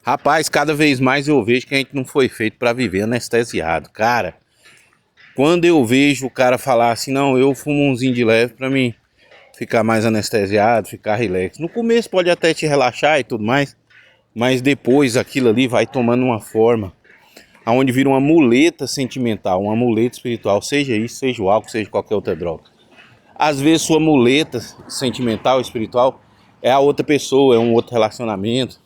Rapaz, cada vez mais eu vejo que a gente não foi feito para viver anestesiado. Cara, quando eu vejo o cara falar assim, não, eu fumo umzinho de leve para mim ficar mais anestesiado, ficar relax. No começo pode até te relaxar e tudo mais, mas depois aquilo ali vai tomando uma forma aonde vira uma muleta sentimental, uma muleta espiritual, seja isso, seja o álcool, seja qualquer outra droga. Às vezes sua muleta sentimental, espiritual, é a outra pessoa, é um outro relacionamento.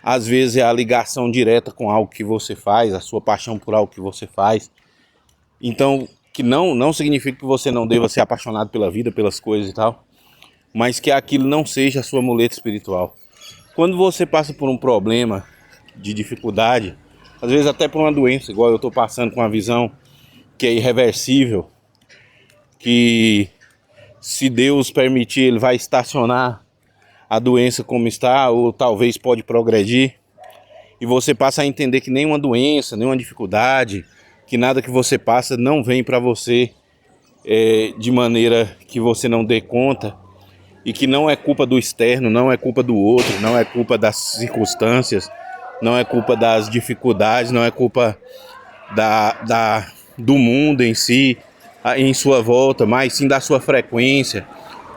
Às vezes é a ligação direta com algo que você faz, a sua paixão por algo que você faz. Então, que não significa que você não deva ser apaixonado pela vida, pelas coisas e tal, mas que aquilo não seja a sua muleta espiritual. Quando você passa por um problema de dificuldade, às vezes até por uma doença, igual eu estou passando com uma visão que é irreversível, que se Deus permitir, ele vai estacionar a doença como está, ou talvez pode progredir, e você passa a entender que nenhuma doença, nenhuma dificuldade, que nada que você passa não vem para você de maneira que você não dê conta, e que não é culpa do externo, não é culpa do outro, não é culpa das circunstâncias, não é culpa das dificuldades, não é culpa do mundo em si, em sua volta, mas sim da sua frequência,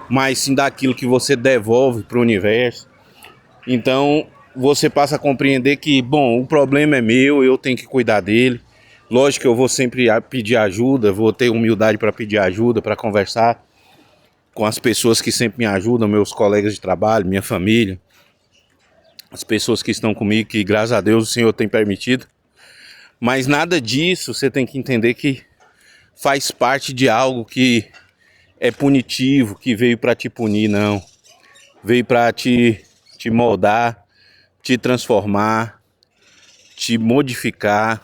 mas sim daquilo que você devolve para o universo. Então você passa a compreender que, bom, o problema é meu, eu tenho que cuidar dele. Lógico que eu vou sempre pedir ajuda, vou ter humildade para pedir ajuda, para conversar com as pessoas que sempre me ajudam, meus colegas de trabalho, minha família, as pessoas que estão comigo, que graças a Deus o Senhor tem permitido. Mas nada disso você tem que entender que faz parte de algo que é punitivo, que veio para te punir, não. Veio para te moldar, te transformar, te modificar.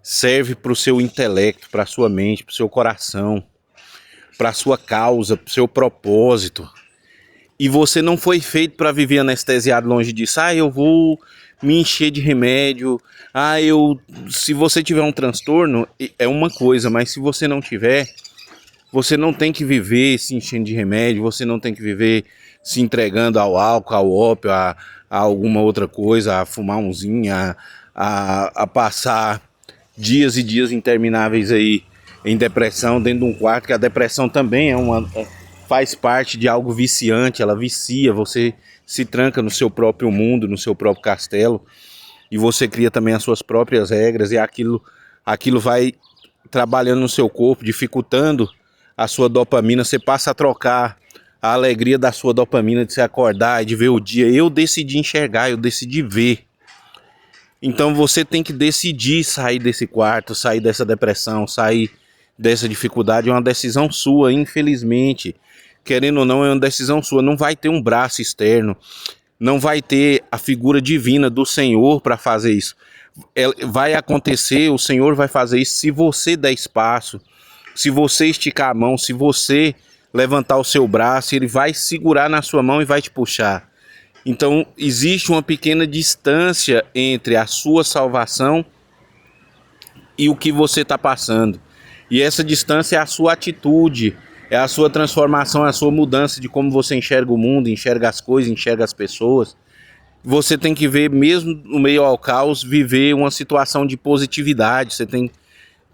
Serve para o seu intelecto, para a sua mente, para o seu coração, para a sua causa, para o seu propósito. E você não foi feito para viver anestesiado longe disso. Ah, eu vou me encher de remédio. Ah, se você tiver um transtorno, é uma coisa, mas se você não tiver, você não tem que viver se enchendo de remédio, você não tem que viver se entregando ao álcool, ao ópio, a alguma outra coisa, a fumar umzinho, a passar dias e dias intermináveis aí em depressão dentro de um quarto, que a depressão também faz parte de algo viciante, ela vicia, você se tranca no seu próprio mundo, no seu próprio castelo, e você cria também as suas próprias regras, e aquilo vai trabalhando no seu corpo, dificultando a sua dopamina. Você passa a trocar a alegria da sua dopamina de se acordar e de ver o dia. Eu decidi enxergar, eu decidi ver. Então você tem que decidir sair desse quarto, sair dessa depressão, sair dessa dificuldade. É uma decisão sua, infelizmente. Querendo ou não, é uma decisão sua. Não vai ter um braço externo, não vai ter a figura divina do Senhor para fazer isso. Vai acontecer, o Senhor vai fazer isso se você der espaço, se você esticar a mão, se você levantar o seu braço, ele vai segurar na sua mão e vai te puxar. Então existe uma pequena distância entre a sua salvação e o que você está passando. E essa distância é a sua atitude, é a sua transformação, é a sua mudança de como você enxerga o mundo, enxerga as coisas, enxerga as pessoas. Você tem que ver, mesmo no meio ao caos, viver uma situação de positividade. Você tem,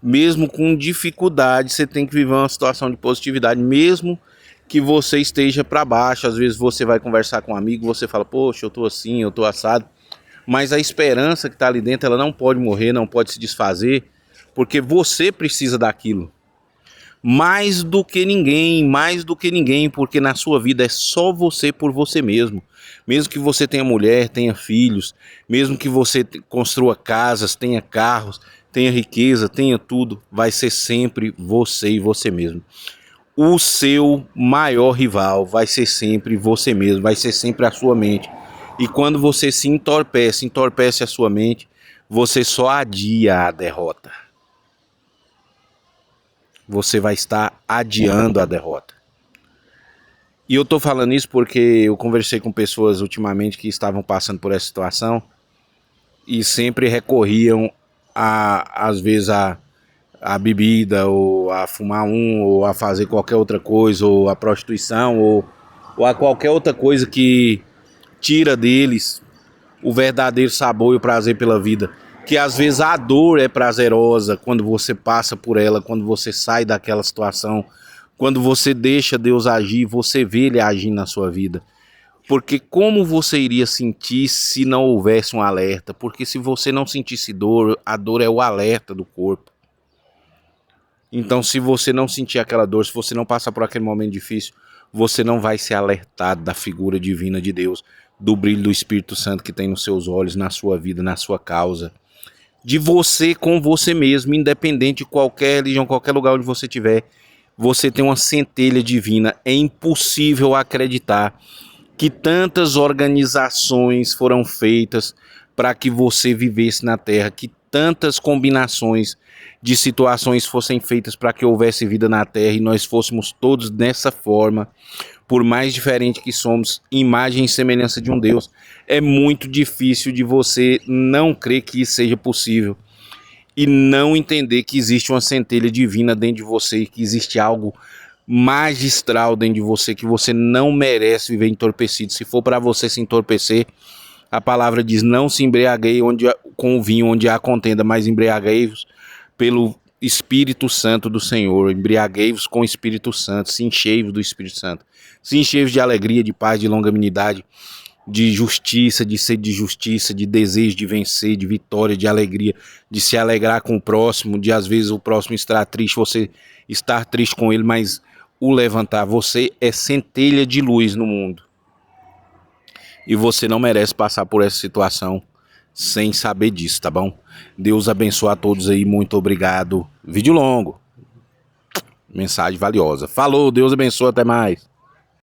mesmo com dificuldade, você tem que viver uma situação de positividade, mesmo que você esteja para baixo. Às vezes você vai conversar com um amigo, você fala, poxa, eu tô assim, eu tô assado. Mas a esperança que está ali dentro, ela não pode morrer, não pode se desfazer, porque você precisa daquilo. Mais do que ninguém, porque na sua vida é só você por você mesmo. Mesmo que você tenha mulher, tenha filhos, mesmo que você construa casas, tenha carros, tenha riqueza, tenha tudo, vai ser sempre você e você mesmo. O seu maior rival vai ser sempre você mesmo, vai ser sempre a sua mente. E quando você se entorpece a sua mente, você só adia a derrota. Você vai estar adiando a derrota. E eu tô falando isso porque eu conversei com pessoas ultimamente que estavam passando por essa situação e sempre recorriam às vezes a bebida, ou a fumar ou a fazer qualquer outra coisa, ou a prostituição, ou a qualquer outra coisa que tira deles o verdadeiro sabor e o prazer pela vida. Que às vezes a dor é prazerosa quando você passa por ela, quando você sai daquela situação, quando você deixa Deus agir, você vê Ele agir na sua vida. Porque como você iria sentir se não houvesse um alerta? Porque se você não sentisse dor, a dor é o alerta do corpo. Então, se você não sentir aquela dor, se você não passar por aquele momento difícil, você não vai ser alertado da figura divina de Deus, do brilho do Espírito Santo que tem nos seus olhos, na sua vida, na sua causa. De você com você mesmo, independente de qualquer religião, qualquer lugar onde você estiver, você tem uma centelha divina. É impossível acreditar que tantas organizações foram feitas para que você vivesse na Terra, que tantas combinações de situações fossem feitas para que houvesse vida na Terra e nós fôssemos todos dessa forma, por mais diferente que somos, imagem e semelhança de um Deus. É muito difícil de você não crer que isso seja possível e não entender que existe uma centelha divina dentro de você, que existe algo magistral dentro de você, que você não merece viver entorpecido. Se for para você se entorpecer, a palavra diz: não se embriaguei com o vinho onde há contenda, mas embriaguei-vos pelo Espírito Santo do Senhor. Embriaguei-vos com o Espírito Santo, se enchei-vos do Espírito Santo, se enchei-vos de alegria, de paz, de longanimidade, de justiça, de sede de justiça, de desejo de vencer, de vitória, de alegria, de se alegrar com o próximo, de às vezes o próximo estar triste, você estar triste com ele, mas o levantar. Você é centelha de luz no mundo. E você não merece passar por essa situação sem saber disso, tá bom? Deus abençoe a todos aí, muito obrigado. Vídeo longo, mensagem valiosa. Falou, Deus abençoe, até mais.